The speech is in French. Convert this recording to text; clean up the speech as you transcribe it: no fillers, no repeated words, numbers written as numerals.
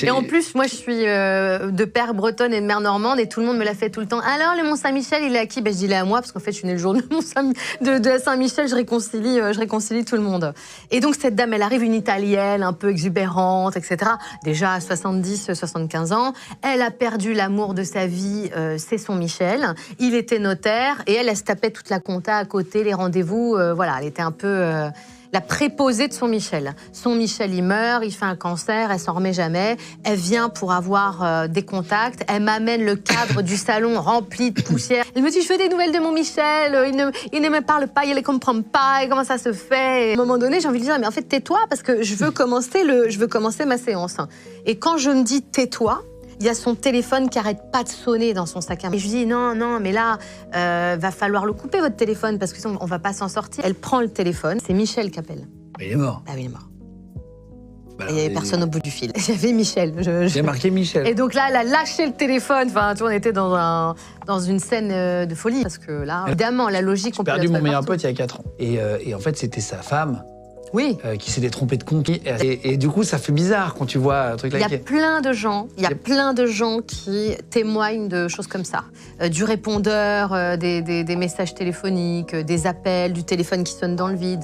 Et en plus, moi, je suis de père bretonne et de mère normande et tout le monde me l'a fait tout le temps. Alors, le Mont-Saint-Michel, il est à qui? Ben, je dis, il est à moi parce qu'en fait, je suis née le jour de la Saint-Michel, je réconcilie tout le monde. Et donc, cette dame, elle arrive, une Italienne, un peu exubérante, etc. Déjà à 70, 75 ans. Elle a perdu l'amour de sa vie, c'est son Michel. Il était notaire et elle se tapait toute la compta à côté, les rendez-vous. Voilà, elle était un peu la préposée de son Michel. Son Michel, il meurt, il fait un cancer, elle s'en remet jamais. Elle vient pour avoir des contacts. Elle m'amène le cadre du salon rempli de poussière. Elle me dit, je veux des nouvelles de mon Michel. Il ne me parle pas, il ne comprend pas. Et comment ça se fait? Et à un moment donné, j'ai envie de dire, mais en fait, tais-toi parce que je veux commencer ma séance. Et quand je me dis tais-toi, il y a son téléphone qui arrête pas de sonner dans son sac à main. Et je lui dis non, mais là, va falloir le couper votre téléphone parce que sinon on va pas s'en sortir. Elle prend le téléphone, c'est Michel qui appelle. Il est mort. Ah oui, il est mort. Bah, il n'y avait personne au bout du fil. Il y avait Michel. J'ai marqué Michel. Et donc là, elle a lâché le téléphone. Enfin, tu vois, on était dans une scène de folie parce que là, évidemment, la logique. J'ai perdu mon meilleur pote il y a 4 ans. Et en fait, c'était sa femme. Oui. Qui s'était trompé de compte. Et du coup, ça fait bizarre quand tu vois un truc là. Il y a plein de gens qui témoignent de choses comme ça. Du répondeur, des messages téléphoniques, des appels, du téléphone qui sonne dans le vide.